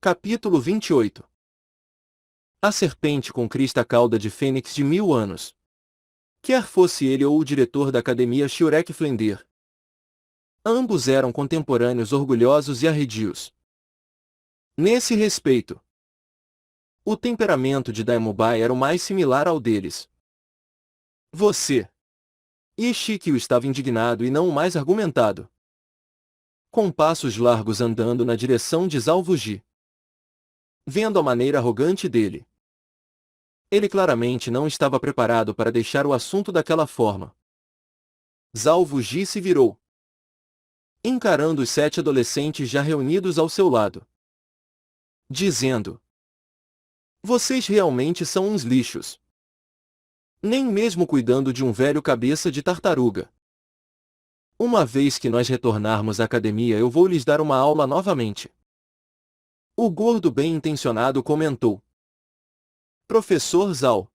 Capítulo 28. A serpente com crista cauda de fênix de 1000 anos. Quer fosse ele ou o diretor da academia Shurek Flender. Ambos eram contemporâneos orgulhosos e arredios. Nesse respeito, o temperamento de Daemobai era o mais similar ao deles. Você. Ishikio estava indignado e não o mais argumentado. Com passos largos andando na direção de Zalvuji. Vendo a maneira arrogante dele, ele claramente não estava preparado para deixar o assunto daquela forma. Zalvuji se virou, encarando os 7 adolescentes já reunidos ao seu lado, dizendo: "Vocês realmente são uns lixos. Nem mesmo cuidando de um velho cabeça de tartaruga. Uma vez que nós retornarmos à academia eu vou lhes dar uma aula novamente." O gordo bem-intencionado comentou: "Professor Zal,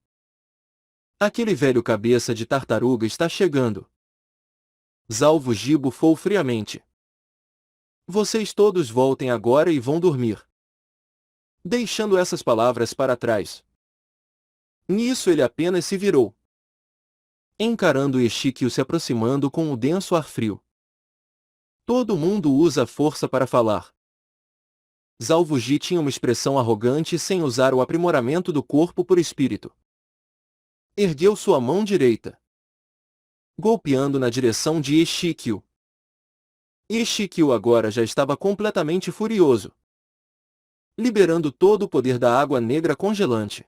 aquele velho cabeça de tartaruga está chegando." Zalvuji bufou friamente. "Vocês todos voltem agora e vão dormir." Deixando essas palavras para trás. Nisso ele apenas se virou, encarando Ishikio se aproximando com o denso ar frio. Todo mundo usa a força para falar. Zalvuji tinha uma expressão arrogante sem usar o aprimoramento do corpo por espírito. Ergueu sua mão direita, golpeando na direção de Ishikio. Ishikio agora já estava completamente furioso, liberando todo o poder da água negra congelante.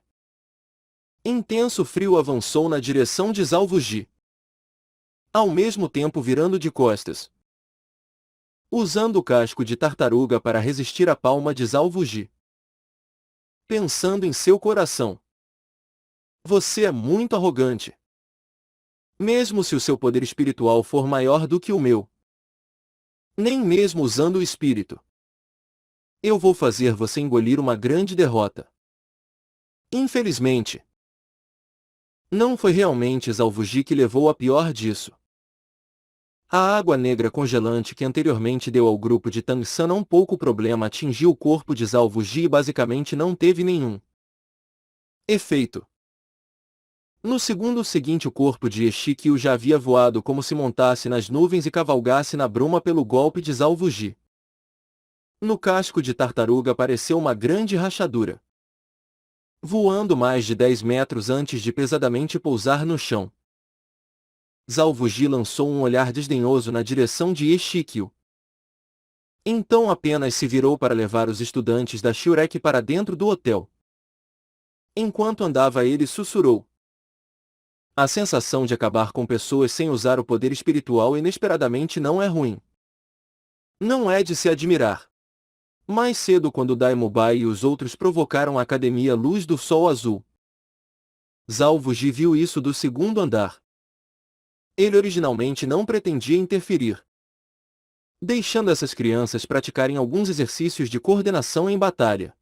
Intenso frio avançou na direção de Zalvuji, ao mesmo tempo virando de costas, usando o casco de tartaruga para resistir à palma de Zalvuji. Pensando em seu coração: "Você é muito arrogante. Mesmo se o seu poder espiritual for maior do que o meu, nem mesmo usando o espírito, eu vou fazer você engolir uma grande derrota." Infelizmente, não foi realmente Zalvuji que levou a pior disso. A água negra congelante que anteriormente deu ao grupo de Tang-san um pouco problema atingiu o corpo de Zalvuji e basicamente não teve nenhum efeito. No segundo seguinte o corpo de Ishikio já havia voado como se montasse nas nuvens e cavalgasse na bruma pelo golpe de Zalvuji. No casco de tartaruga apareceu uma grande rachadura, voando mais de 10 metros antes de pesadamente pousar no chão. Zalvuji lançou um olhar desdenhoso na direção de Ishikio. Então apenas se virou para levar os estudantes da Shurek para dentro do hotel. Enquanto andava ele sussurrou: "A sensação de acabar com pessoas sem usar o poder espiritual inesperadamente não é ruim. Não é de se admirar." Mais cedo quando Daemobai e os outros provocaram a Academia Luz do Sol Azul, Zalvuji viu isso do segundo andar. Ele originalmente não pretendia interferir, deixando essas crianças praticarem alguns exercícios de coordenação em batalha.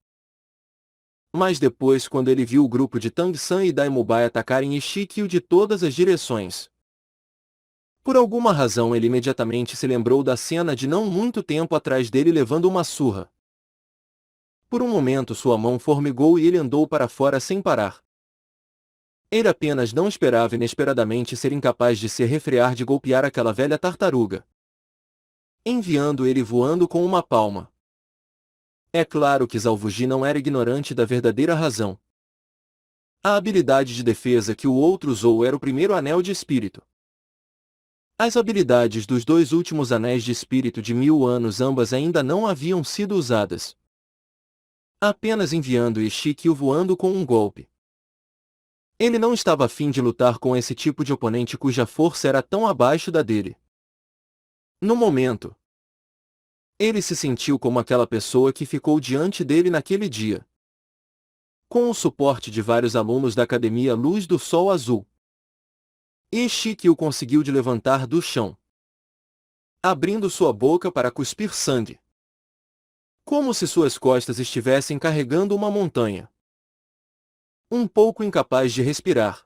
Mas depois quando ele viu o grupo de Tang-san e Daemobai atacarem Ishikio de todas as direções, por alguma razão ele imediatamente se lembrou da cena de não muito tempo atrás dele levando uma surra. Por um momento sua mão formigou e ele andou para fora sem parar. Ele apenas não esperava inesperadamente ser incapaz de se refrear de golpear aquela velha tartaruga, enviando ele voando com uma palma. É claro que Zalvuji não era ignorante da verdadeira razão. A habilidade de defesa que o outro usou era o primeiro anel de espírito. As habilidades dos 2 últimos anéis de espírito de 1000 anos ambas ainda não haviam sido usadas. Apenas enviando Ishikio voando com um golpe. Ele não estava a fim de lutar com esse tipo de oponente cuja força era tão abaixo da dele. No momento, ele se sentiu como aquela pessoa que ficou diante dele naquele dia. Com o suporte de vários alunos da Academia Luz do Sol Azul, Ishikio conseguiu de levantar do chão, abrindo sua boca para cuspir sangue, como se suas costas estivessem carregando uma montanha. Um pouco incapaz de respirar.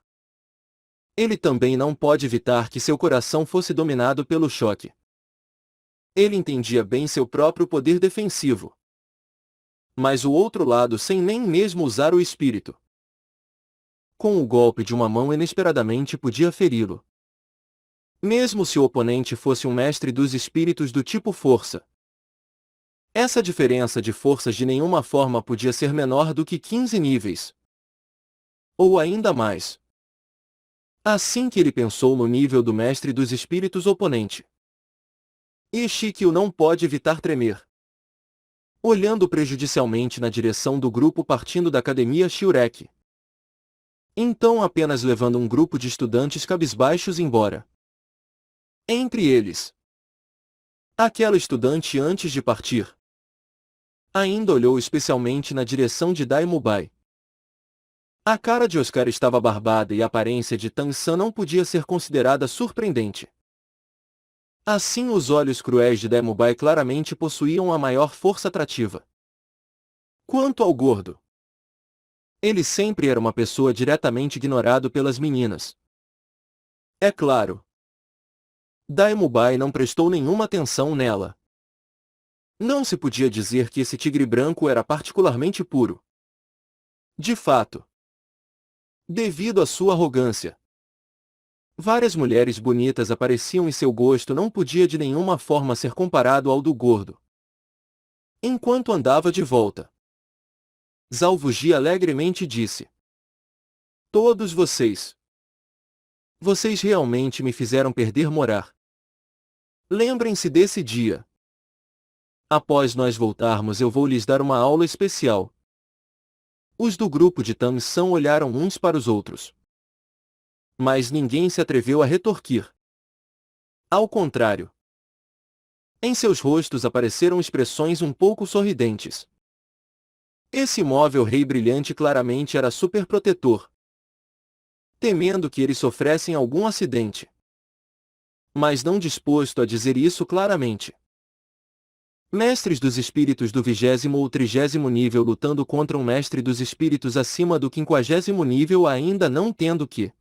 Ele também não pode evitar que seu coração fosse dominado pelo choque. Ele entendia bem seu próprio poder defensivo. mas o outro lado sem nem mesmo usar o espírito. Com o golpe de uma mão inesperadamente podia feri-lo. Mesmo se o oponente fosse um mestre dos espíritos do tipo força. Essa diferença de forças de nenhuma forma podia ser menor do que 15 níveis. Ou ainda mais. Assim que ele pensou no nível do mestre dos espíritos oponente. E Shikyu não pode evitar tremer. Olhando prejudicialmente na direção do grupo partindo da academia Shiureki. Então apenas levando um grupo de estudantes cabisbaixos embora. Entre eles. Aquela estudante antes de partir. Ainda olhou especialmente na direção de Daimubai. A cara de Oscar estava barbada e a aparência de Tan-san não podia ser considerada surpreendente. Assim os olhos cruéis de Daimubai claramente possuíam a maior força atrativa. Quanto ao gordo, ele sempre era uma pessoa diretamente ignorado pelas meninas. É claro. Daimubai não prestou nenhuma atenção nela. Não se podia dizer que esse tigre branco era particularmente puro. De fato. Devido à sua arrogância. Várias mulheres bonitas apareciam e seu gosto não podia de nenhuma forma ser comparado ao do gordo. Enquanto andava de volta, Zhao Wuji alegremente disse: Todos vocês. Vocês realmente me fizeram perder morar. Lembrem-se desse dia. Após nós voltarmos eu vou lhes dar uma aula especial. Os do grupo de Tan-san olharam uns para os outros. Mas ninguém se atreveu a retorquir. Ao contrário. Em seus rostos apareceram expressões um pouco sorridentes. Esse imóvel rei brilhante claramente era superprotetor. Temendo que eles sofressem algum acidente. Mas não disposto a dizer isso claramente. Mestres dos espíritos do 20º ou 30º nível lutando contra um mestre dos espíritos acima do 50º nível ainda não tendo que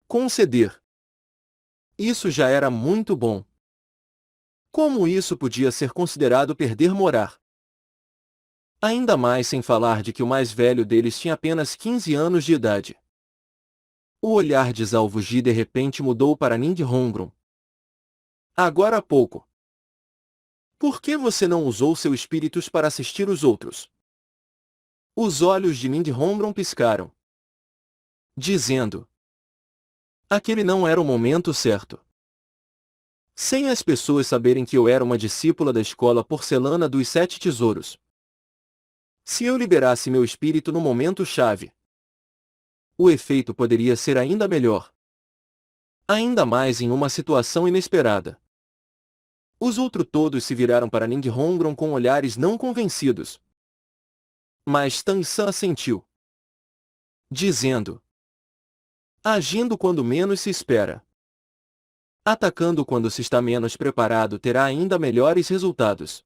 conceder. Isso já era muito bom. Como isso podia ser considerado perder morar? Ainda mais sem falar de que o mais velho deles tinha apenas 15 anos de idade. O olhar de Zhao Wuji de repente mudou para Ninghongron. Agora há pouco. Por que você não usou seus espíritos para assistir os outros? Os olhos de Ninghongron piscaram. Dizendo. Aquele não era o momento certo. Sem as pessoas saberem que eu era uma discípula da escola porcelana dos 7 tesouros. Se eu liberasse meu espírito no momento-chave, o efeito poderia ser ainda melhor. Ainda mais em uma situação inesperada. Os outros todos se viraram para Ninghongron com olhares não convencidos. Mas Tan-san assentiu. Dizendo. Agindo quando menos se espera. Atacando quando se está menos preparado terá ainda melhores resultados.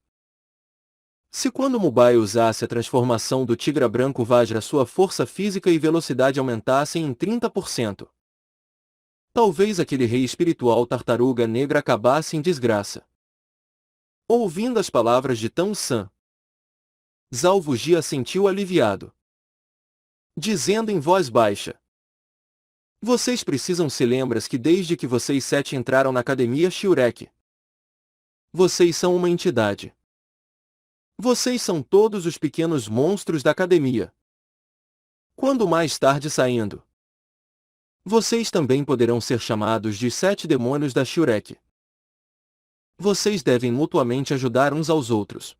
Se quando Mubai usasse a transformação do Tigre Branco Vajra sua força física e velocidade aumentassem em 30%. Talvez aquele rei espiritual tartaruga negra acabasse em desgraça. Ouvindo as palavras de Tan-san, Zhao Wuji assentiu aliviado. Dizendo em voz baixa. Vocês precisam se lembrar que desde que vocês 7 entraram na academia Shiureki, vocês são uma entidade. Vocês são todos os pequenos monstros da academia. Quando mais tarde saindo, vocês também poderão ser chamados de 7 demônios da Shiureki. Vocês devem mutuamente ajudar uns aos outros.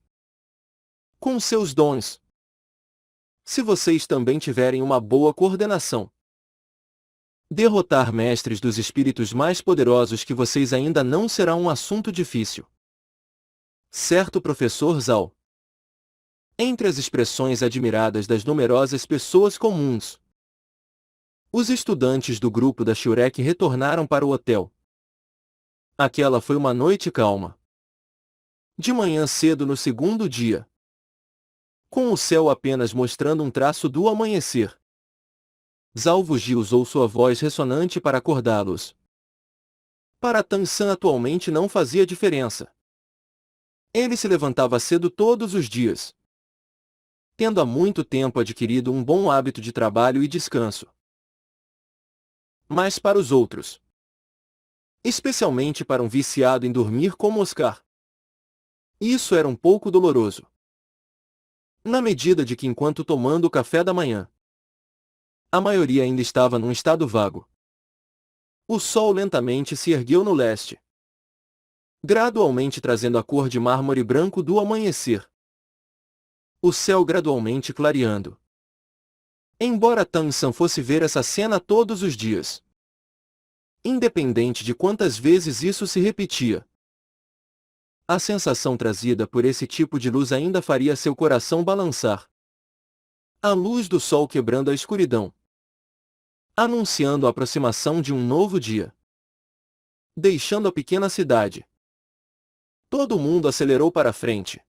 Com seus dons. Se vocês também tiverem uma boa coordenação. Derrotar mestres dos espíritos mais poderosos que vocês ainda não será um assunto difícil. Certo, professor Zhao? Entre as expressões admiradas das numerosas pessoas comuns, os estudantes do grupo da Shiureki retornaram para o hotel. Aquela foi uma noite calma. De manhã cedo no segundo dia. Com o céu apenas mostrando um traço do amanhecer. Zhao Wuji usou sua voz ressonante para acordá-los. Para Tan-san atualmente não fazia diferença. Ele se levantava cedo todos os dias. tendo há muito tempo adquirido um bom hábito de trabalho e descanso. Mas para os outros, especialmente para um viciado em dormir como Oscar, isso era um pouco doloroso. Na medida de que enquanto tomando o café da manhã, a maioria ainda estava num estado vago. O sol lentamente se ergueu no leste, gradualmente trazendo a cor de mármore branco do amanhecer. O céu gradualmente clareando. Embora Tang-san fosse ver essa cena todos os dias, independente de quantas vezes isso se repetia, a sensação trazida por esse tipo de luz ainda faria seu coração balançar. A luz do sol quebrando a escuridão, anunciando a aproximação de um novo dia. Deixando a pequena cidade, todo mundo acelerou para a frente.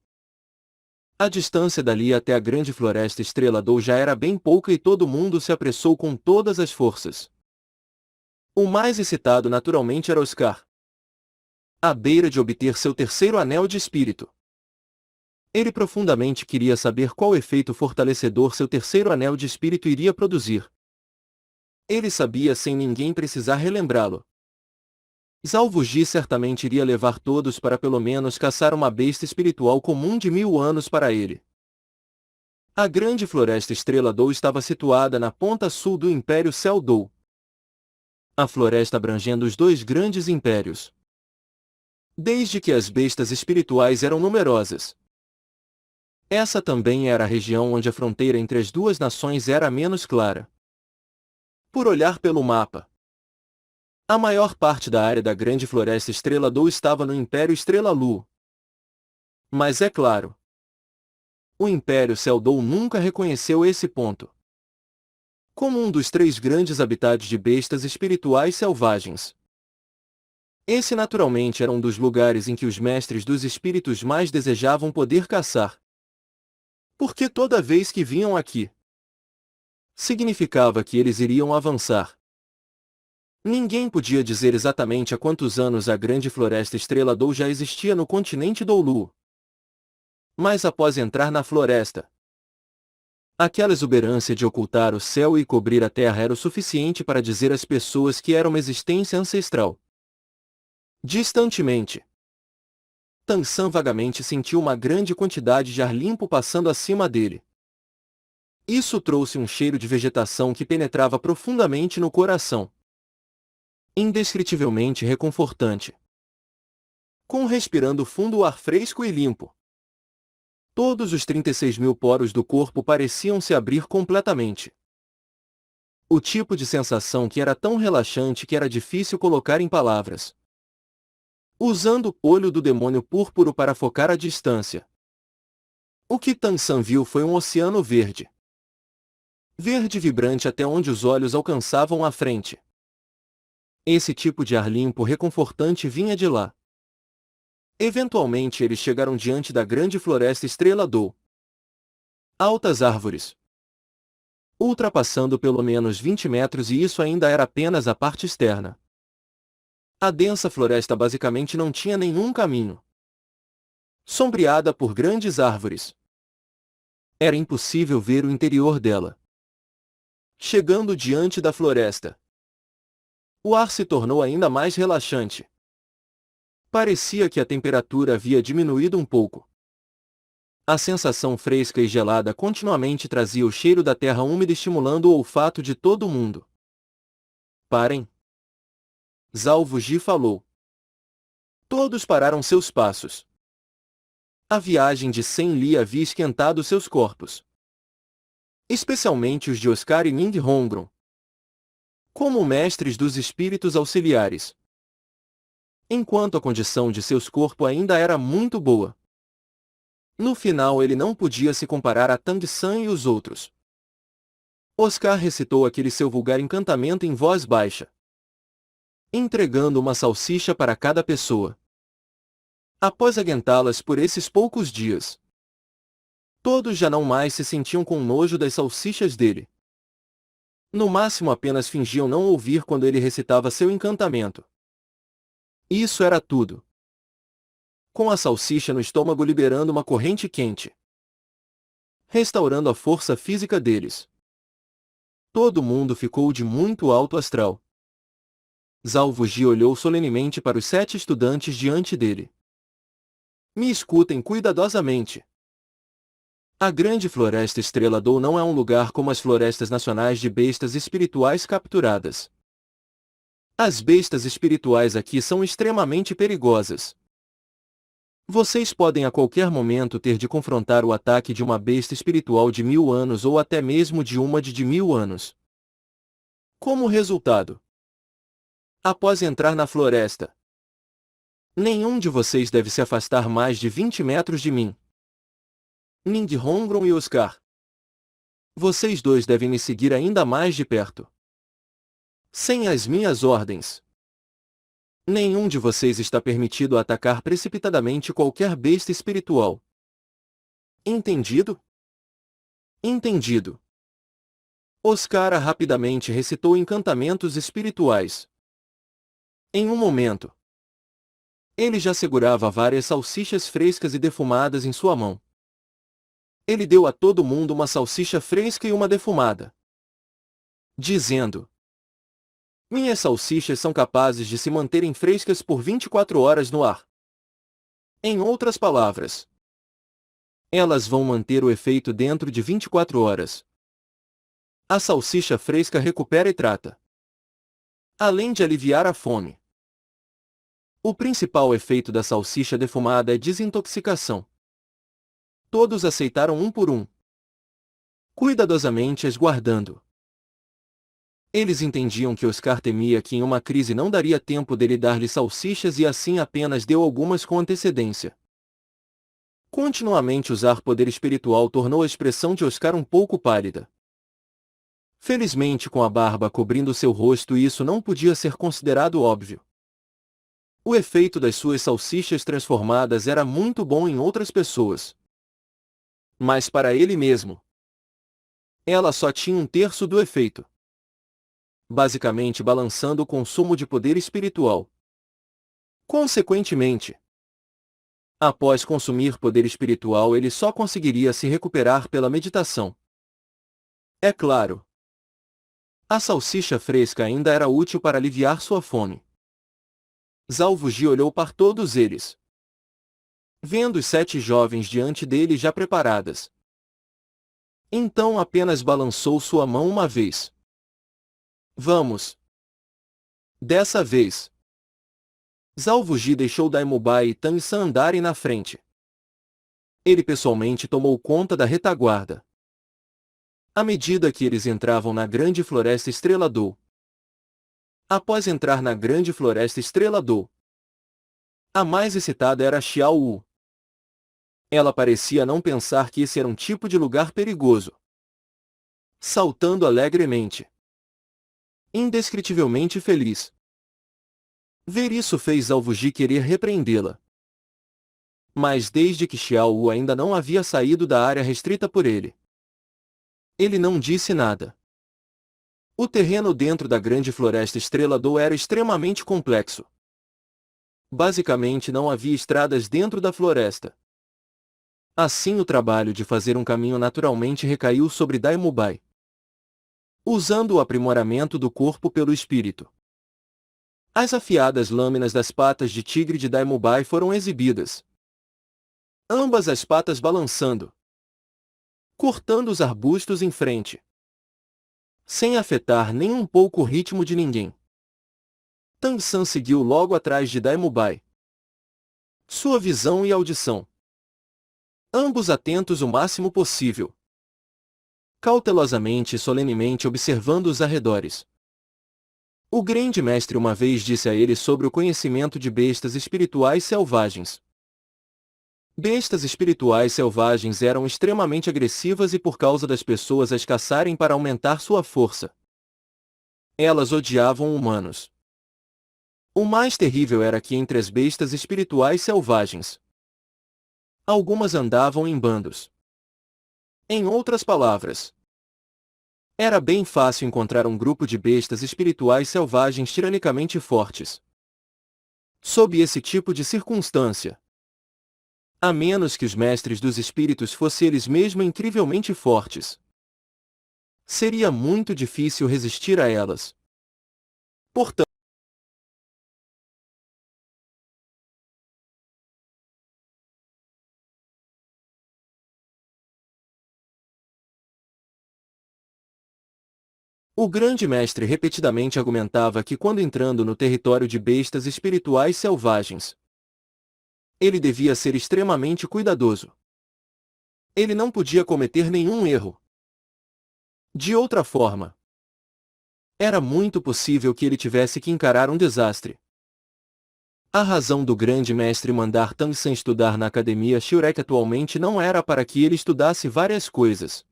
A distância dali até a grande floresta Estrela Dou já era bem pouca e todo mundo se apressou com todas as forças. O mais excitado naturalmente era Oscar, à beira de obter seu terceiro anel de espírito. Ele profundamente queria saber qual efeito fortalecedor seu terceiro anel de espírito iria produzir. Ele sabia sem ninguém precisar relembrá-lo. Zalvuji certamente iria levar todos para pelo menos caçar uma besta espiritual comum de 1000 anos para ele. A grande floresta Estrela Dou estava situada na ponta sul do Império Céu Dou. A floresta abrangendo os dois grandes impérios. Desde que as bestas espirituais eram numerosas, essa também era a região onde a fronteira entre as duas nações era menos clara. Por olhar pelo mapa, a maior parte da área da grande floresta Estrela Dou estava no Império Estrela Lu. Mas é claro, o Império Céu Dou nunca reconheceu esse ponto como um dos 3 grandes habitats de bestas espirituais selvagens. Esse naturalmente era um dos lugares em que os mestres dos espíritos mais desejavam poder caçar. Porque toda vez que vinham aqui, significava que eles iriam avançar. Ninguém podia dizer exatamente há quantos anos a grande floresta Estrela Dou já existia no continente Doulu. Mas após entrar na floresta, aquela exuberância de ocultar o céu e cobrir a terra era o suficiente para dizer às pessoas que era uma existência ancestral. Distantemente, Tang-san vagamente sentiu uma grande quantidade de ar limpo passando acima dele. Isso trouxe um cheiro de vegetação que penetrava profundamente no coração. Indescritivelmente reconfortante. Com respirando fundo o ar fresco e limpo, todos os 36.000 poros do corpo pareciam se abrir completamente. O tipo de sensação que era tão relaxante que era difícil colocar em palavras. Usando o olho do demônio púrpuro para focar a distância, o que Tang-san viu foi um oceano verde. Verde vibrante até onde os olhos alcançavam à frente. Esse tipo de ar limpo reconfortante vinha de lá. Eventualmente eles chegaram diante da grande floresta Estrela Dou. Altas árvores, ultrapassando pelo menos 20 metros, e isso ainda era apenas a parte externa. A densa floresta basicamente não tinha nenhum caminho. Sombreada por grandes árvores, era impossível ver o interior dela. Chegando diante da floresta, o ar se tornou ainda mais relaxante. Parecia que a temperatura havia diminuído um pouco. A sensação fresca e gelada continuamente trazia o cheiro da terra úmida, estimulando o olfato de todo mundo. Parem! Zalvuji falou. Todos pararam seus passos. A viagem de 100 li havia esquentado seus corpos, especialmente os de Oscar e Ning Hongron, como mestres dos espíritos auxiliares. Enquanto a condição de seus corpos ainda era muito boa. No final ele não podia se comparar a Tang-san e os outros. Oscar recitou aquele seu vulgar encantamento em voz baixa, entregando uma salsicha para cada pessoa. Após aguentá-las por esses poucos dias, todos já não mais se sentiam com nojo das salsichas dele. No máximo apenas fingiam não ouvir quando ele recitava seu encantamento. Isso era tudo. Com a salsicha no estômago liberando uma corrente quente, restaurando a força física deles. Todo mundo ficou de muito alto astral. Zalvuji olhou solenemente para os 7 estudantes diante dele. Me escutem cuidadosamente. A grande floresta Estrela Dou não é um lugar como as florestas nacionais de bestas espirituais capturadas. As bestas espirituais aqui são extremamente perigosas. Vocês podem a qualquer momento ter de confrontar o ataque de uma besta espiritual de 1000 anos ou até mesmo de uma de 1000 anos. Como resultado, após entrar na floresta, nenhum de vocês deve se afastar mais de 20 metros de mim. Ning Hongron e Oscar. Vocês dois devem me seguir ainda mais de perto. Sem as minhas ordens, nenhum de vocês está permitido atacar precipitadamente qualquer besta espiritual. Entendido? Entendido. Oscar rapidamente recitou encantamentos espirituais. Em um momento, ele já segurava várias salsichas frescas e defumadas em sua mão. Ele deu a todo mundo uma salsicha fresca e uma defumada, dizendo: minhas salsichas são capazes de se manterem frescas por 24 horas no ar. Em outras palavras, elas vão manter o efeito dentro de 24 horas. A salsicha fresca recupera e trata, além de aliviar a fome. O principal efeito da salsicha defumada é desintoxicação. Todos aceitaram um por um, cuidadosamente as guardando. Eles entendiam que Oscar temia que em uma crise não daria tempo dele dar-lhe salsichas e assim apenas deu algumas com antecedência. Continuamente usar poder espiritual tornou a expressão de Oscar um pouco pálida. Felizmente, com a barba cobrindo seu rosto, isso não podia ser considerado óbvio. O efeito das suas salsichas transformadas era muito bom em outras pessoas. Mas para ele mesmo, ela só tinha um terço do efeito, basicamente balançando o consumo de poder espiritual. Consequentemente, após consumir poder espiritual, ele só conseguiria se recuperar pela meditação. É claro, a salsicha fresca ainda era útil para aliviar sua fome. Zalvuji olhou para todos eles, vendo os 7 jovens diante dele já preparadas. Então apenas balançou sua mão uma vez. Vamos! Dessa vez, Zalvuji deixou Daimubai e Tangsan andarem na frente. Ele pessoalmente tomou conta da retaguarda. À medida que eles entravam na grande floresta Estrela Dou. Após entrar na grande floresta Estrela Dou, a mais excitada era Xiao Wu. Ela parecia não pensar que esse era um tipo de lugar perigoso. Saltando alegremente, indescritivelmente feliz. Ver isso fez Zalvuji querer repreendê-la. Mas desde que Xiao Wu ainda não havia saído da área restrita por ele, ele não disse nada. O terreno dentro da grande floresta Estrela Dou era extremamente complexo. Basicamente não havia estradas dentro da floresta. Assim o trabalho de fazer um caminho naturalmente recaiu sobre Daimubai, usando o aprimoramento do corpo pelo espírito. As afiadas lâminas das patas de tigre de Daimubai foram exibidas. Ambas as patas balançando, cortando os arbustos em frente, sem afetar nem um pouco o ritmo de ninguém. Tangsan seguiu logo atrás de Daimubai. Sua visão e audição, ambos atentos o máximo possível, cautelosamente e solenemente observando os arredores. O grande mestre uma vez disse a ele sobre o conhecimento de bestas espirituais selvagens. Bestas espirituais selvagens eram extremamente agressivas e por causa das pessoas as caçarem para aumentar sua força, elas odiavam humanos. O mais terrível era que entre as bestas espirituais selvagens, algumas andavam em bandos. Em outras palavras, era bem fácil encontrar um grupo de bestas espirituais selvagens tiranicamente fortes. Sob esse tipo de circunstância, A menos que os mestres dos espíritos fossem eles mesmos incrivelmente fortes. Seria muito difícil resistir a elas. Portanto, o grande mestre repetidamente argumentava que quando entrando no território de bestas espirituais selvagens, ele devia ser extremamente cuidadoso. Ele não podia cometer nenhum erro. De outra forma, era muito possível que ele tivesse que encarar um desastre. A razão do grande mestre mandar Tang San estudar na academia Shurek atualmente não era para que ele estudasse várias coisas.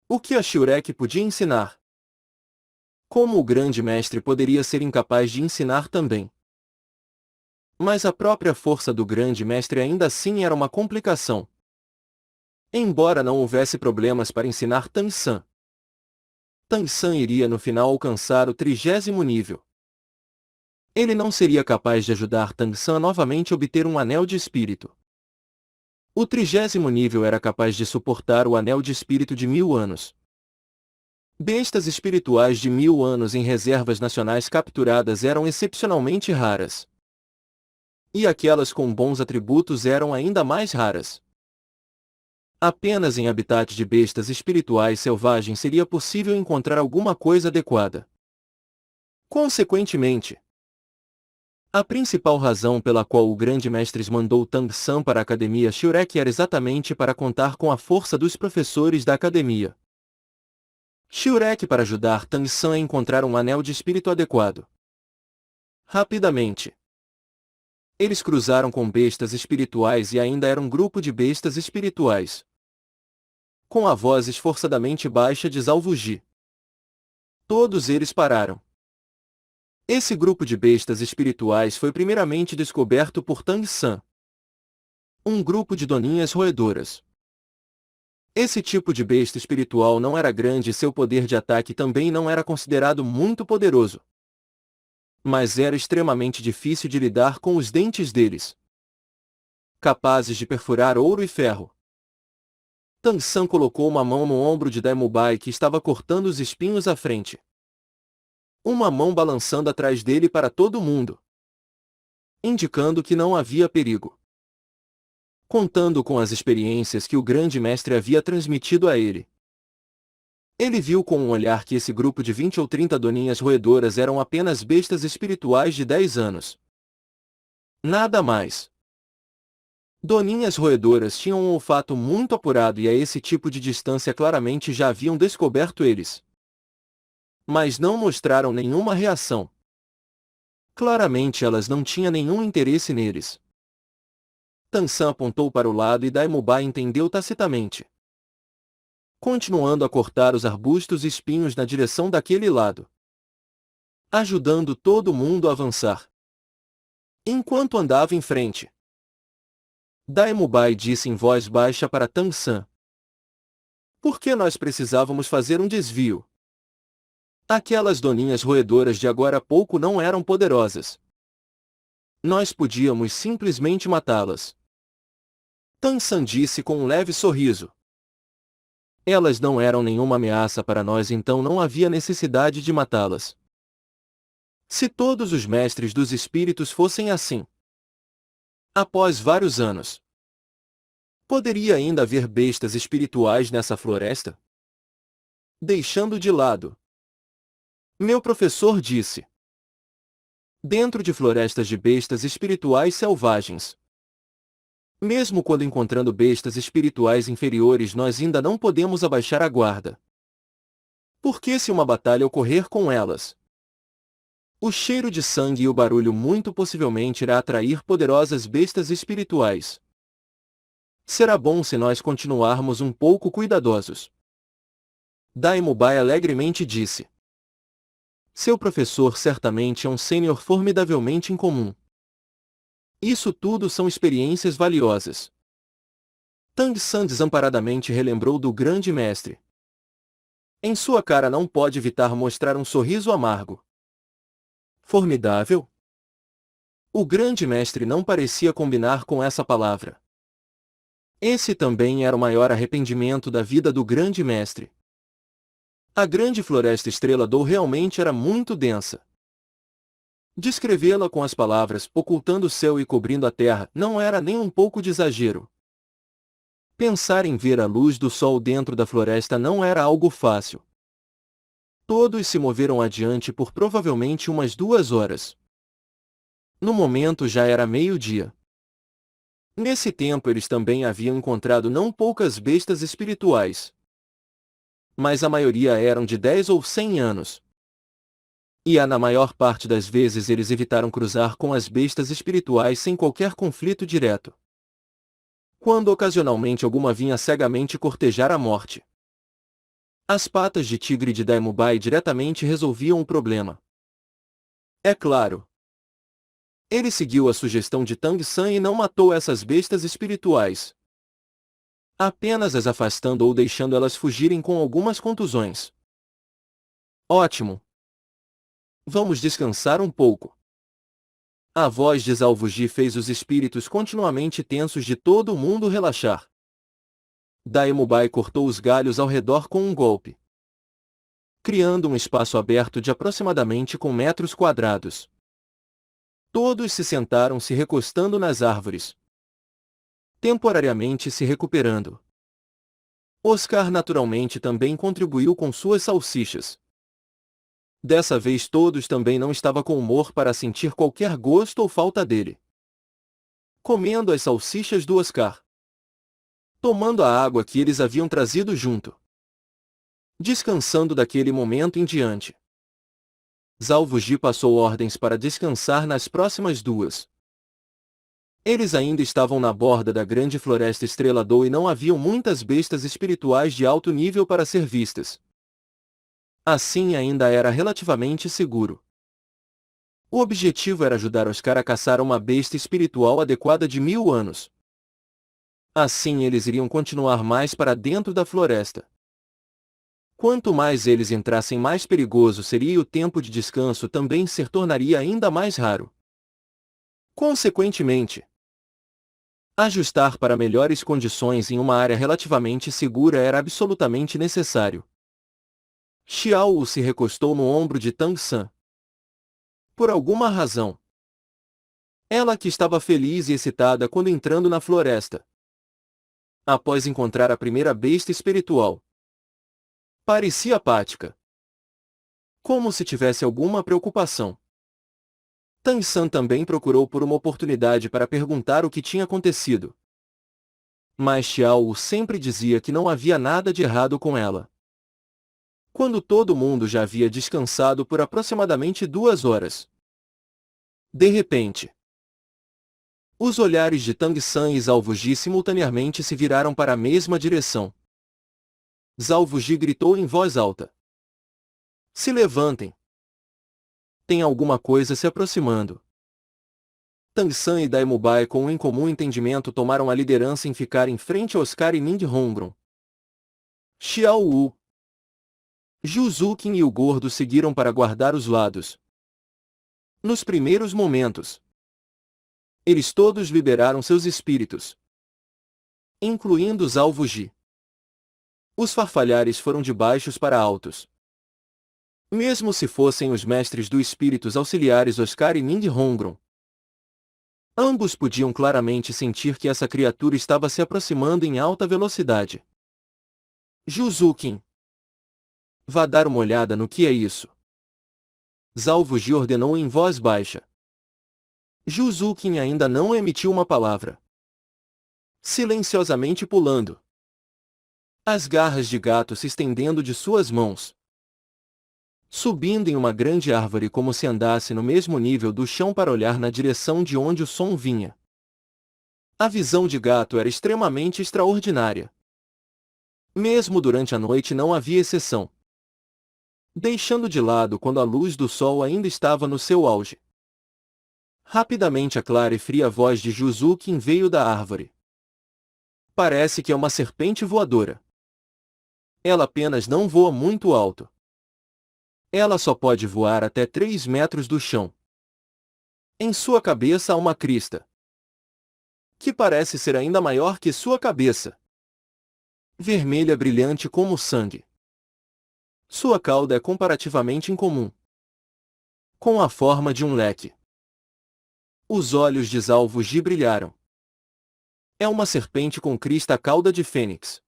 O que a Shurek podia ensinar? Como o grande mestre poderia ser incapaz de ensinar também? Mas a própria força do grande mestre ainda assim era uma complicação. Embora não houvesse problemas para ensinar Tang San, Tang San iria no final alcançar o 30º nível. Ele não seria capaz de ajudar Tang San novamente a obter um anel de espírito. O 30º nível era capaz de suportar o anel de espírito de 1000 anos. Bestas espirituais de 1000 anos em reservas nacionais capturadas eram excepcionalmente raras. E aquelas com bons atributos eram ainda mais raras. Apenas em habitats de bestas espirituais selvagens seria possível encontrar alguma coisa adequada. Consequentemente, a principal razão pela qual o grande mestre mandou Tang San para a academia Shurek era exatamente para contar com a força dos professores da academia Shurek para ajudar Tang San a encontrar um anel de espírito adequado. Rapidamente, eles cruzaram com bestas espirituais e ainda era um grupo de bestas espirituais. Com a voz esforçadamente baixa de Zhao Wuji, todos eles pararam. Esse grupo de bestas espirituais foi primeiramente descoberto por Tang San, um grupo de doninhas roedoras. Esse tipo de besta espiritual não era grande e seu poder de ataque também não era considerado muito poderoso. Mas era extremamente difícil de lidar com os dentes deles, capazes de perfurar ouro e ferro. Tang San colocou uma mão no ombro de Daimubai que estava cortando os espinhos à frente. Uma mão balançando atrás dele para todo mundo, indicando que não havia perigo. Contando com as experiências que o grande mestre havia transmitido a ele, ele viu com um olhar que esse grupo de 20 ou 30 doninhas roedoras eram apenas bestas espirituais de 10 anos. Nada mais. Doninhas roedoras tinham um olfato muito apurado e a esse tipo de distância claramente já haviam descoberto eles. Mas não mostraram nenhuma reação. Claramente elas não tinham nenhum interesse neles. Tang San apontou para o lado e Daimubai entendeu tacitamente, continuando a cortar os arbustos e espinhos na direção daquele lado, ajudando todo mundo a avançar. Enquanto andava em frente, Daimubai disse em voz baixa para Tang San: "Por que nós precisávamos fazer um desvio? Aquelas doninhas roedoras de agora a pouco não eram poderosas. Nós podíamos simplesmente matá-las." Tang San disse com um leve sorriso: "Elas não eram nenhuma ameaça para nós, então não havia necessidade de matá-las. Se todos os mestres dos espíritos fossem assim, após vários anos, poderia ainda haver bestas espirituais nessa floresta?" Deixando de lado, meu professor disse: "Dentro de florestas de bestas espirituais selvagens, mesmo quando encontrando bestas espirituais inferiores, nós ainda não podemos abaixar a guarda. Porque se uma batalha ocorrer com elas, o cheiro de sangue e o barulho muito possivelmente irá atrair poderosas bestas espirituais. Será bom se nós continuarmos um pouco cuidadosos." Daimubai alegremente disse: "Seu professor certamente é um sênior formidavelmente incomum. Isso tudo são experiências valiosas." Tang San desamparadamente relembrou do grande mestre. Em sua cara não pode evitar mostrar um sorriso amargo. Formidável? O grande mestre não parecia combinar com essa palavra. Esse também era o maior arrependimento da vida do grande mestre. A grande floresta Estrela-do realmente era muito densa. Descrevê-la com as palavras ocultando o céu e cobrindo a terra não era nem um pouco de exagero. Pensar em ver a luz do sol dentro da floresta não era algo fácil. Todos se moveram adiante por provavelmente umas 2 horas. No momento já era meio-dia. Nesse tempo eles também haviam encontrado não poucas bestas espirituais. Mas a maioria eram de 10 ou 100 anos. E na maior parte das vezes eles evitaram cruzar com as bestas espirituais sem qualquer conflito direto. Quando ocasionalmente alguma vinha cegamente cortejar a morte. As patas de tigre de Daimubai diretamente resolviam o problema. É claro. Ele seguiu a sugestão de Tang San e não matou essas bestas espirituais. Apenas as afastando ou deixando elas fugirem com algumas contusões. Ótimo. Vamos descansar um pouco. A voz de Zalvuji fez os espíritos continuamente tensos de todo o mundo relaxar. Daimubai cortou os galhos ao redor com um golpe, criando um espaço aberto de aproximadamente com metros quadrados. Todos se sentaram se recostando nas árvores, temporariamente se recuperando. Oscar naturalmente também contribuiu com suas salsichas. Dessa vez todos também não estavam com humor para sentir qualquer gosto ou falta dele. Comendo as salsichas do Oscar. Tomando a água que eles haviam trazido junto. Descansando daquele momento em diante. Zalvuji passou ordens para descansar nas próximas 2. Eles ainda estavam na borda da grande floresta Estrela-do e não haviam muitas bestas espirituais de alto nível para ser vistas. Assim ainda era relativamente seguro. O objetivo era ajudar Oscar a caçar uma besta espiritual adequada de 1000 anos. Assim eles iriam continuar mais para dentro da floresta. Quanto mais eles entrassem, mais perigoso seria e o tempo de descanso também se tornaria ainda mais raro. Consequentemente, ajustar para melhores condições em uma área relativamente segura era absolutamente necessário. Xiao Wu se recostou no ombro de Tang San. Por alguma razão. Ela que estava feliz e excitada quando entrando na floresta. Após encontrar a primeira besta espiritual. Parecia apática. Como se tivesse alguma preocupação. Tang San também procurou por uma oportunidade para perguntar o que tinha acontecido. Mas Xiao Wu sempre dizia que não havia nada de errado com ela. Quando todo mundo já havia descansado por aproximadamente 2 horas. De repente, os olhares de Tang San e Zalvuji simultaneamente se viraram para a mesma direção. Zalvuji gritou em voz alta. Se levantem. Tem alguma coisa se aproximando. Tang San e Daimubai com um incomum entendimento tomaram a liderança em ficar em frente a Oscar e Mindhongron. Xiao Wu, Juzukin e o gordo seguiram para guardar os lados. Nos primeiros momentos, eles todos liberaram seus espíritos, incluindo Zalvuji. Os farfalhares foram de baixos para altos. Mesmo se fossem os mestres dos espíritos auxiliares Oscar e Mindhongron, ambos podiam claramente sentir que essa criatura estava se aproximando em alta velocidade. Juzukin, vá dar uma olhada no que é isso. Zalvuji ordenou em voz baixa. Juzukin ainda não emitiu uma palavra. Silenciosamente pulando. As garras de gato se estendendo de suas mãos. Subindo em uma grande árvore como se andasse no mesmo nível do chão para olhar na direção de onde o som vinha. A visão de gato era extremamente extraordinária. Mesmo durante a noite não havia exceção. Deixando de lado quando a luz do sol ainda estava no seu auge. Rapidamente a clara e fria voz de Juzukin veio da árvore. Parece que é uma serpente voadora. Ela apenas não voa muito alto. Ela só pode voar até 3 metros do chão. Em sua cabeça há uma crista. que parece ser ainda maior que sua cabeça. Vermelha brilhante como o sangue. Sua cauda é comparativamente incomum, com a forma de um leque. Os olhos de Zalvuji brilharam. É uma serpente com crista cauda de fênix.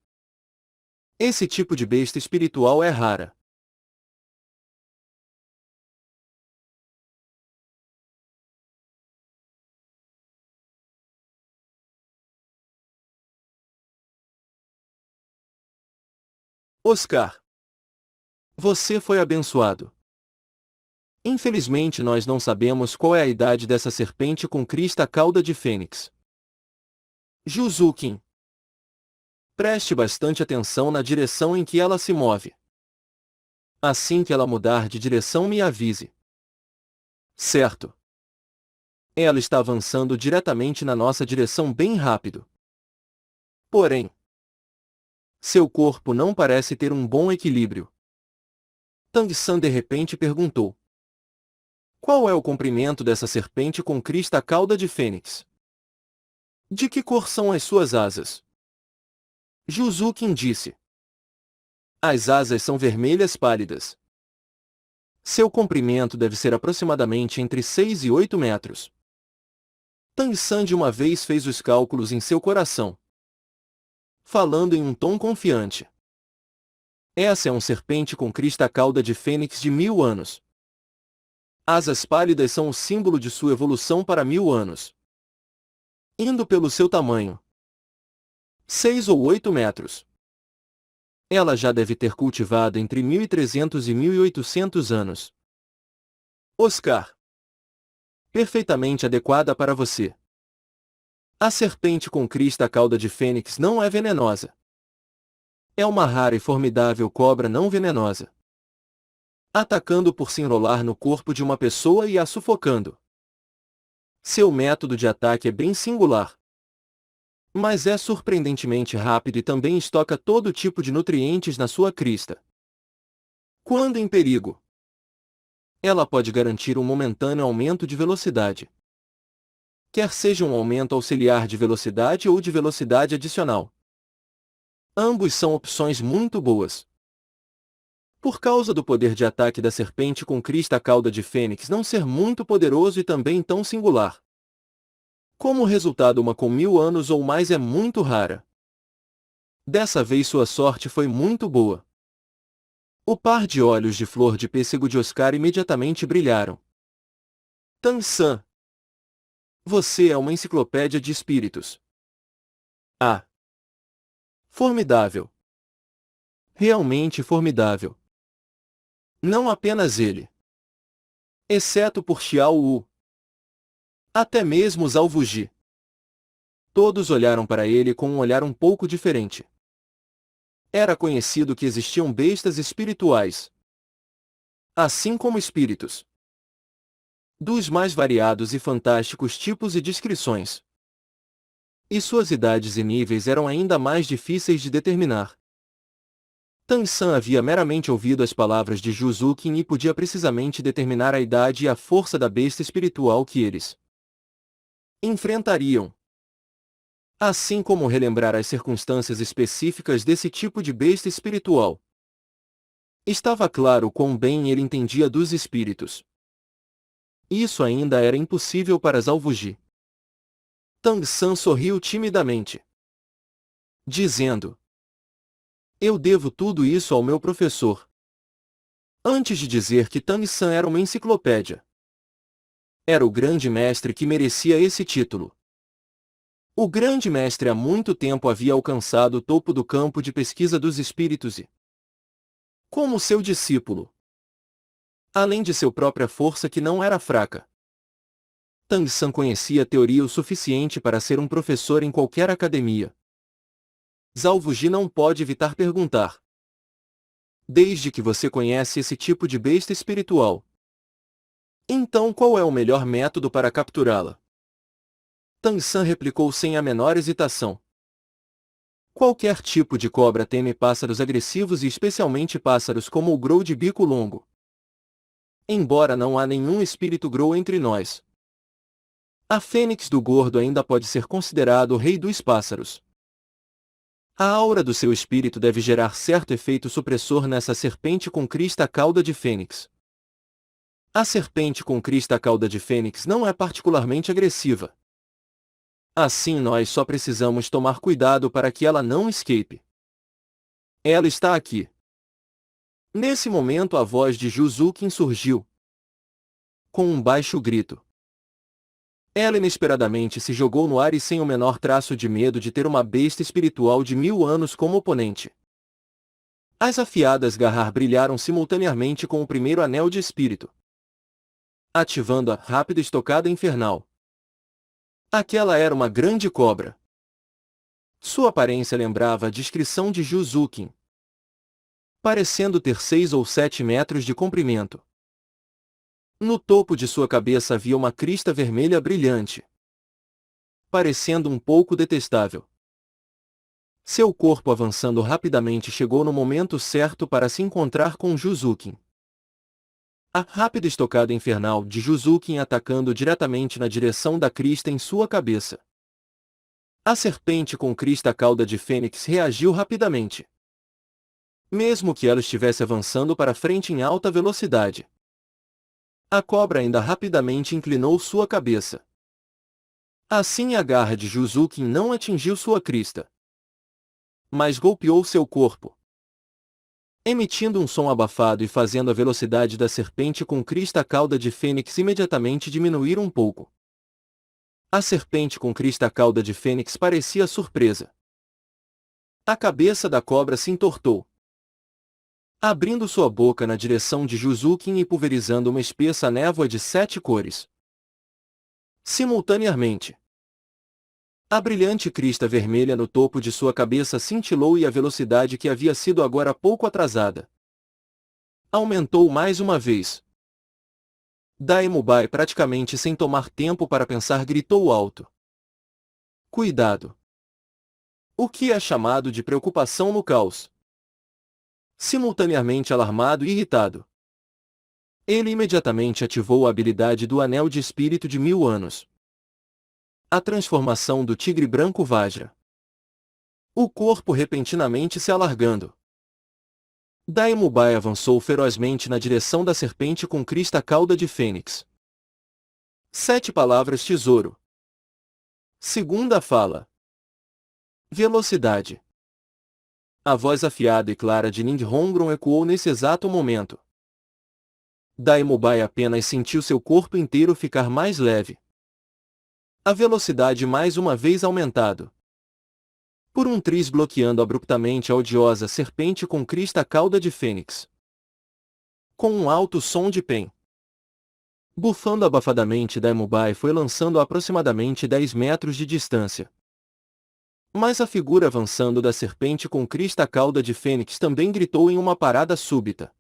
Esse tipo de besta espiritual é rara. Oscar, você foi abençoado. Infelizmente nós não sabemos qual é a idade dessa serpente com crista cauda de fênix. Juzukin, preste bastante atenção na direção em que ela se move. Assim que ela mudar de direção, me avise. Certo. Ela está avançando diretamente na nossa direção bem rápido. Porém, seu corpo não parece ter um bom equilíbrio. Tang-san de repente perguntou: qual é o comprimento dessa serpente com crista cauda de fênix? De que cor são as suas asas? Juzukin disse: as asas são vermelhas pálidas. Seu comprimento deve ser aproximadamente entre 6 e 8 metros. Tang-san de uma vez fez os cálculos em seu coração, falando em um tom confiante. Essa é uma serpente com crista cauda de fênix de 1000 anos. Asas pálidas são o símbolo de sua evolução para 1000 anos. Indo pelo seu tamanho, 6 ou 8 metros. Ela já deve ter cultivado entre 1300 e 1800 anos. Oscar, perfeitamente adequada para você. A serpente com crista cauda de fênix não é venenosa. É uma rara e formidável cobra não venenosa, atacando por se enrolar no corpo de uma pessoa e a sufocando. Seu método de ataque é bem singular, mas é surpreendentemente rápido e também estoca todo tipo de nutrientes na sua crista. Quando em perigo, ela pode garantir um momentâneo aumento de velocidade, quer seja um aumento auxiliar de velocidade ou de velocidade adicional. Ambos são opções muito boas. Por causa do poder de ataque da serpente com crista cauda de fênix não ser muito poderoso e também tão singular. Como resultado, uma com 1000 anos ou mais é muito rara. Dessa vez sua sorte foi muito boa. O par de olhos de flor de pêssego de Oscar imediatamente brilharam. Tang-san, você é uma enciclopédia de espíritos. Ah! Formidável. Realmente formidável. Não apenas ele. Exceto por Xiao Wu. Até mesmo Zalvuji. Todos olharam para ele com um olhar um pouco diferente. Era conhecido que existiam bestas espirituais, assim como espíritos, dos mais variados e fantásticos tipos e descrições. E suas idades e níveis eram ainda mais difíceis de determinar. Tang-san havia meramente ouvido as palavras de Juzukin e podia precisamente determinar a idade e a força da besta espiritual que eles enfrentariam, assim como relembrar as circunstâncias específicas desse tipo de besta espiritual. Estava claro quão bem ele entendia dos espíritos. Isso ainda era impossível para Zalvuji. Tang-san sorriu timidamente, dizendo: eu devo tudo isso ao meu professor. Antes de dizer que Tang-san era uma enciclopédia, era o grande mestre que merecia esse título. O grande mestre há muito tempo havia alcançado o topo do campo de pesquisa dos espíritos e, como seu discípulo, além de sua própria força que não era fraca, Tang-san conhecia a teoria o suficiente para ser um professor em qualquer academia. Zalvuji não pode evitar perguntar: desde que você conhece esse tipo de besta espiritual, então qual é o melhor método para capturá-la? Tang-san replicou sem a menor hesitação: qualquer tipo de cobra teme pássaros agressivos e especialmente pássaros como o grou de bico longo. Embora não há nenhum espírito grou entre nós, A fênix do gordo ainda pode ser considerado o rei dos pássaros. A aura do seu espírito deve gerar certo efeito supressor nessa serpente com crista cauda de fênix. A serpente com crista cauda de fênix não é particularmente agressiva. Assim nós só precisamos tomar cuidado para que ela não escape. Ela está aqui. Nesse momento a voz de Juzukin surgiu. Com um baixo grito. Ela inesperadamente se jogou no ar e sem o menor traço de medo de ter uma besta espiritual de 1000 anos como oponente. As afiadas garras brilharam simultaneamente com o primeiro anel de espírito, ativando a rápida estocada infernal. Aquela era uma grande cobra. Sua aparência lembrava a descrição de Juzukin, parecendo ter 6 ou 7 metros de comprimento. No topo de sua cabeça havia uma crista vermelha brilhante, parecendo um pouco detestável. Seu corpo avançando rapidamente chegou no momento certo para se encontrar com Juzukin. A rápida estocada infernal de Juzukin atacando diretamente na direção da crista em sua cabeça. A serpente com crista cauda de fênix reagiu rapidamente, mesmo que ela estivesse avançando para frente em alta velocidade. A cobra ainda rapidamente inclinou sua cabeça. Assim a garra de Juzukin não atingiu sua crista, mas golpeou seu corpo, emitindo um som abafado e fazendo a velocidade da serpente com crista cauda de fênix imediatamente diminuir um pouco. A serpente com crista cauda de fênix parecia surpresa. A cabeça da cobra se entortou, abrindo sua boca na direção de Juzukin e pulverizando uma espessa névoa de 7 cores. Simultaneamente, a brilhante crista vermelha no topo de sua cabeça cintilou e a velocidade que havia sido agora pouco atrasada aumentou mais uma vez. Daemubai, praticamente sem tomar tempo para pensar, gritou alto. Cuidado! O que é chamado de preocupação no caos. Simultaneamente alarmado e irritado, ele imediatamente ativou a habilidade do Anel de Espírito de 1000 anos. A transformação do tigre branco Vajra. O corpo repentinamente se alargando. Daemubai avançou ferozmente na direção da serpente com crista cauda de fênix. 7 palavras tesouro. Segunda fala. Velocidade. A voz afiada e clara de Ninghongron ecoou nesse exato momento. Daemubai apenas sentiu seu corpo inteiro ficar mais leve. A velocidade mais uma vez aumentado. Por um triz bloqueando abruptamente a odiosa serpente com crista cauda de fênix. Com um alto som de pen. Bufando abafadamente, Daemubai foi lançando a aproximadamente 10 metros de distância. Mas a figura avançando da serpente com crista cauda de fênix também gritou em uma parada súbita.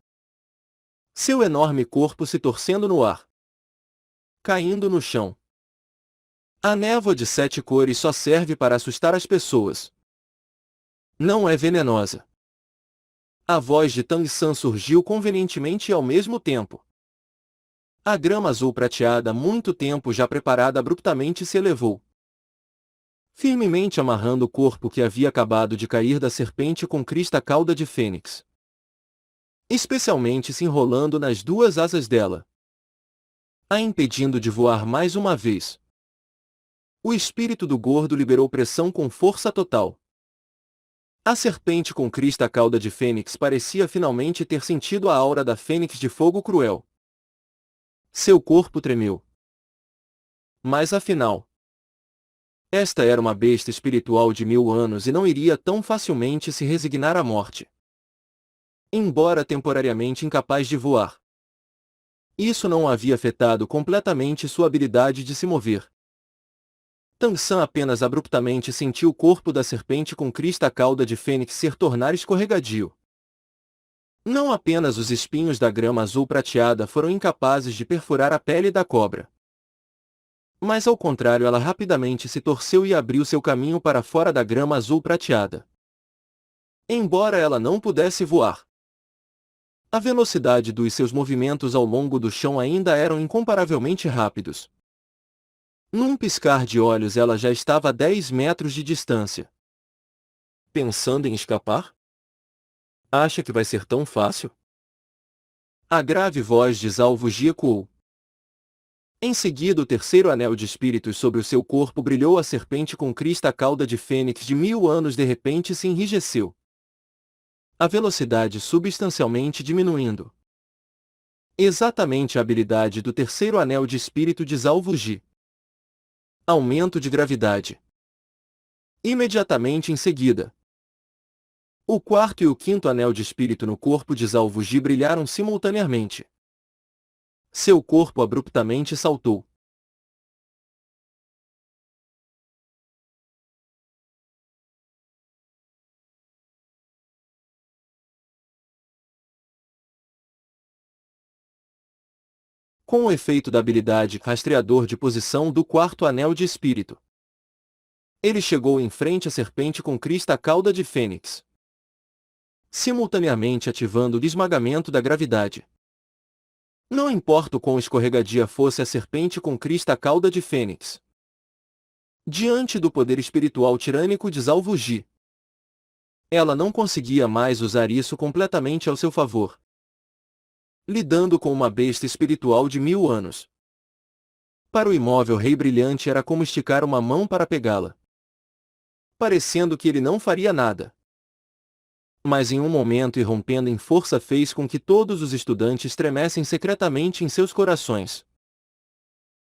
Seu enorme corpo se torcendo no ar, caindo no chão. A névoa de 7 cores só serve para assustar as pessoas. Não é venenosa. A voz de Tang San surgiu convenientemente e ao mesmo tempo. A grama azul prateada, muito tempo já preparada, abruptamente se elevou, firmemente amarrando o corpo que havia acabado de cair da serpente com crista cauda de fênix, especialmente se enrolando nas 2 asas dela, a impedindo de voar mais uma vez. O espírito do gordo liberou pressão com força total. A serpente com crista cauda de fênix parecia finalmente ter sentido a aura da fênix de fogo cruel. Seu corpo tremeu. Mas afinal, esta era uma besta espiritual de 1000 anos e não iria tão facilmente se resignar à morte. Embora temporariamente incapaz de voar, isso não havia afetado completamente sua habilidade de se mover. Tang San apenas abruptamente sentiu o corpo da serpente com crista cauda de fênix se tornar escorregadio. Não apenas os espinhos da grama azul prateada foram incapazes de perfurar a pele da cobra, mas ao contrário, ela rapidamente se torceu e abriu seu caminho para fora da grama azul prateada. Embora ela não pudesse voar, a velocidade dos seus movimentos ao longo do chão ainda eram incomparavelmente rápidos. Num piscar de olhos ela já estava a 10 metros de distância. Pensando em escapar? Acha que vai ser tão fácil? A grave voz de Zalvuji ecoou. Em seguida o terceiro anel de espíritos sobre o seu corpo brilhou. A serpente com crista cauda de fênix de 1000 anos de repente se enrijeceu. A velocidade substancialmente diminuindo. Exatamente a habilidade do terceiro anel de espírito de Zalvuji. Aumento de gravidade. Imediatamente em seguida, o quarto e o quinto anel de espírito no corpo de Zalvuji brilharam simultaneamente. Seu corpo abruptamente saltou. Com o efeito da habilidade rastreador de posição do quarto anel de espírito, ele chegou em frente à serpente com crista cauda de fênix, simultaneamente ativando o esmagamento da gravidade. Não importa o quão escorregadia fosse a serpente com crista cauda de fênix, diante do poder espiritual tirânico de Zalvuji, ela não conseguia mais usar isso completamente ao seu favor. Lidando com uma besta espiritual de 1000 anos. Para o imóvel rei brilhante era como esticar uma mão para pegá-la, parecendo que ele não faria nada. Mas em um momento irrompendo em força fez com que todos os estudantes tremessem secretamente em seus corações.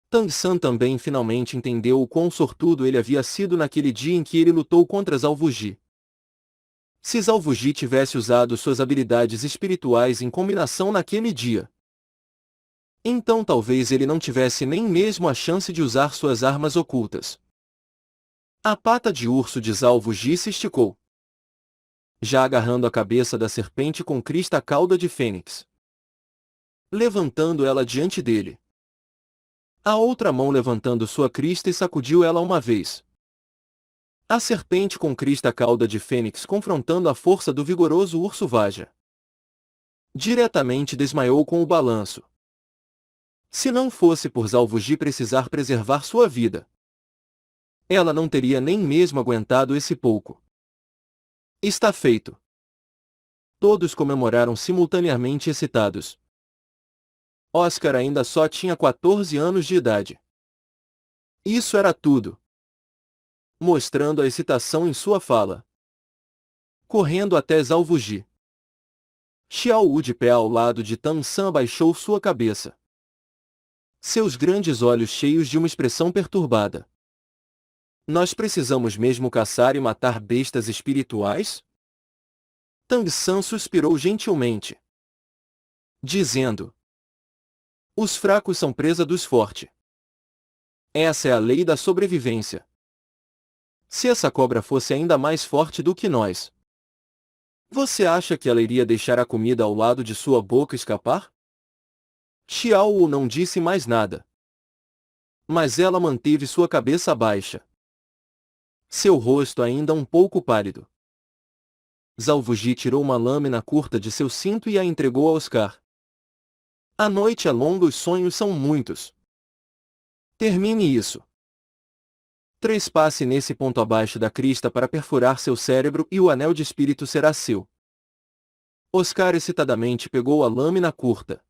Tang San também finalmente entendeu o quão sortudo ele havia sido naquele dia em que ele lutou contra Zalvuji. Se Zalvuji tivesse usado suas habilidades espirituais em combinação naquele dia, então talvez ele não tivesse nem mesmo a chance de usar suas armas ocultas. A pata de urso de Zalvuji se esticou, já agarrando a cabeça da serpente com crista cauda de fênix, levantando ela diante dele. A outra mão levantando sua crista e sacudiu ela uma vez. A serpente com crista cauda de fênix confrontando a força do vigoroso urso Vaja. Diretamente desmaiou com o balanço. Se não fosse por Zalvuji precisar preservar sua vida, ela não teria nem mesmo aguentado esse pouco. Está feito. Todos comemoraram simultaneamente excitados. Oscar ainda só tinha 14 anos de idade. Isso era tudo. Mostrando a excitação em sua fala. Correndo até Zalvuji. Xiao Wu de pé ao lado de Tang San abaixou sua cabeça. Seus grandes olhos cheios de uma expressão perturbada. Nós precisamos mesmo caçar e matar bestas espirituais? Tang San suspirou gentilmente, dizendo: os fracos são presa dos fortes. Essa é a lei da sobrevivência. Se essa cobra fosse ainda mais forte do que nós, você acha que ela iria deixar a comida ao lado de sua boca escapar? Xiao Wu não disse mais nada. Mas ela manteve sua cabeça baixa. Seu rosto ainda um pouco pálido. Zalvuji tirou uma lâmina curta de seu cinto e a entregou a Oscar. A noite é longa, os sonhos são muitos. Termine isso. Trespasse nesse ponto abaixo da crista para perfurar seu cérebro e o anel de espírito será seu. Oscar excitadamente pegou a lâmina curta.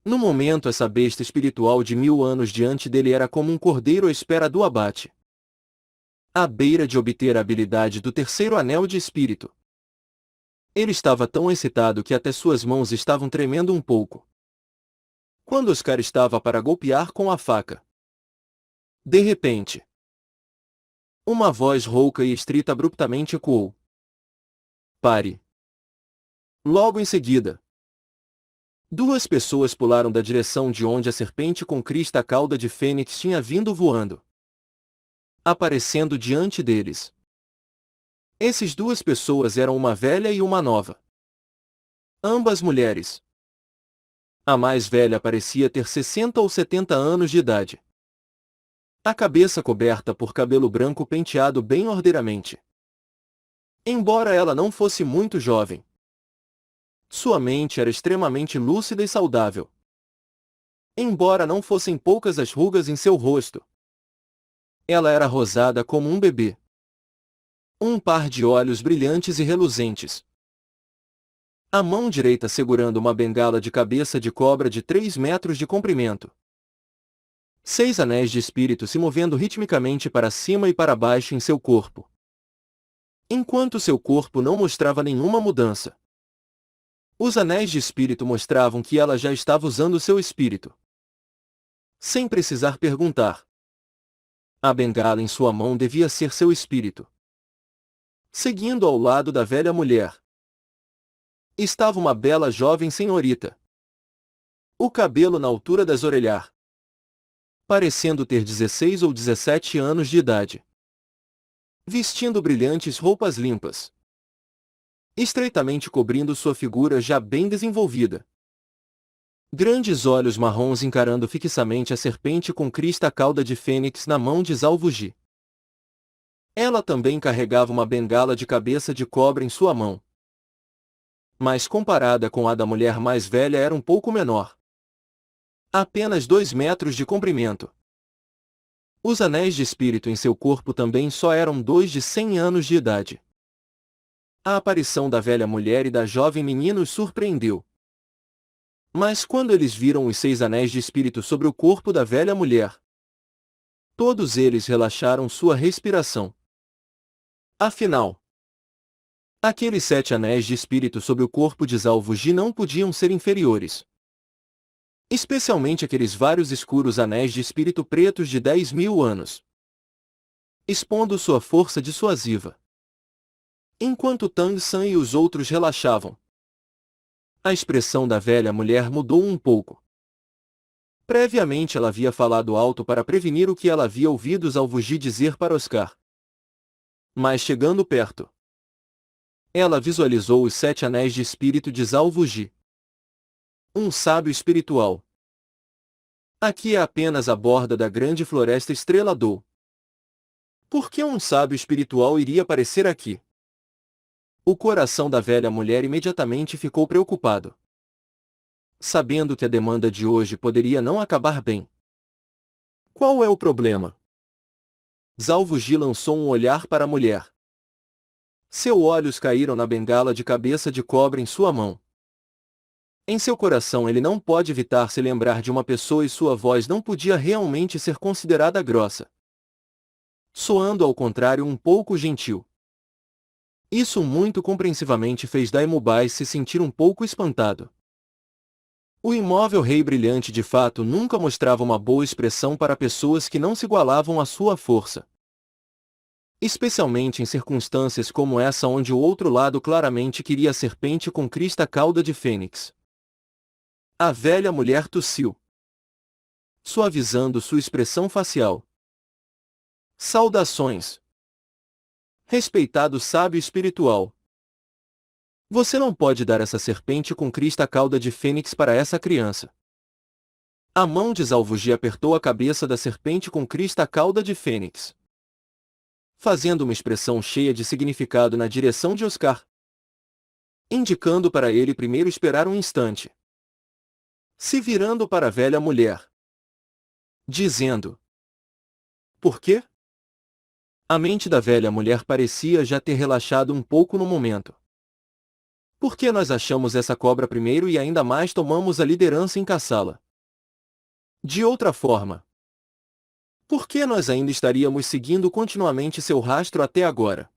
No momento essa besta espiritual de 1000 anos diante dele era como um cordeiro à espera do abate. À beira de obter a habilidade do terceiro anel de espírito. Ele estava tão excitado que até suas mãos estavam tremendo um pouco. Quando Oscar estava para golpear com a faca, de repente, uma voz rouca e estrita abruptamente ecoou. Pare. Logo em seguida, duas pessoas pularam da direção de onde a serpente com crista cauda de fênix tinha vindo voando, aparecendo diante deles. Essas duas pessoas eram uma velha e uma nova. Ambas mulheres. A mais velha parecia ter 60 ou 70 anos de idade. A cabeça coberta por cabelo branco penteado bem ordeiramente. Embora ela não fosse muito jovem, sua mente era extremamente lúcida e saudável. embora não fossem poucas as rugas em seu rosto. Ela era rosada como um bebê. Um par de olhos brilhantes e reluzentes. A mão direita segurando uma bengala de cabeça de cobra de 3 metros de comprimento. 6 anéis de espírito se movendo ritmicamente para cima e para baixo em seu corpo. Enquanto seu corpo não mostrava nenhuma mudança. Os anéis de espírito mostravam que ela já estava usando seu espírito. Sem precisar perguntar. A bengala em sua mão devia ser seu espírito. Seguindo ao lado da velha mulher, estava uma bela jovem senhorita. O cabelo na altura das orelhas, parecendo ter 16 ou 17 anos de idade. Vestindo brilhantes roupas limpas, estreitamente cobrindo sua figura já bem desenvolvida. Grandes olhos marrons encarando fixamente a serpente com crista cauda de fênix na mão de Zalvuji. Ela também carregava uma bengala de cabeça de cobra em sua mão. Mas comparada com a da mulher mais velha era um pouco menor. Apenas 2 metros de comprimento. Os anéis de espírito em seu corpo também só eram 2 de 100 anos de idade. A aparição da velha mulher e da jovem menina os surpreendeu. Mas quando eles viram os 6 anéis de espírito sobre o corpo da velha mulher, todos eles relaxaram sua respiração. Afinal, aqueles 7 anéis de espírito sobre o corpo de Zalvuji não podiam ser inferiores. Especialmente aqueles vários escuros anéis de espírito pretos de 10.000 anos. Expondo sua força dissuasiva. Enquanto Tang San e os outros relaxavam, a expressão da velha mulher mudou um pouco. Previamente ela havia falado alto para prevenir o que ela havia ouvido Zalvuji dizer para Oscar. Mas chegando perto, ela visualizou os 7 anéis de espírito de Zalvuji. Um sábio espiritual. Aqui é apenas a borda da grande floresta Estrela-Dou. Por que um sábio espiritual iria aparecer aqui? O coração da velha mulher imediatamente ficou preocupado. Sabendo que a demanda de hoje poderia não acabar bem. Qual é o problema? Zalvuji lançou um olhar para a mulher. Seus olhos caíram na bengala de cabeça de cobra em sua mão. Em seu coração ele não pode evitar se lembrar de uma pessoa e sua voz não podia realmente ser considerada grossa. Soando ao contrário um pouco gentil. Isso muito compreensivamente fez Daimubai se sentir um pouco espantado. O imóvel rei brilhante de fato nunca mostrava uma boa expressão para pessoas que não se igualavam à sua força. Especialmente em circunstâncias como essa onde o outro lado claramente queria a serpente com crista cauda de fênix. A velha mulher tossiu, suavizando sua expressão facial. Saudações. Respeitado sábio espiritual. Você não pode dar essa serpente com crista cauda de fênix para essa criança. A mão de Zalvuji apertou a cabeça da serpente com crista cauda de fênix, fazendo uma expressão cheia de significado na direção de Oscar, indicando para ele primeiro esperar um instante. Se virando para a velha mulher, dizendo: Por quê? A mente da velha mulher parecia já ter relaxado um pouco no momento. Por que nós achamos essa cobra primeiro e ainda mais tomamos a liderança em caçá-la? De outra forma, por que nós ainda estaríamos seguindo continuamente seu rastro até agora?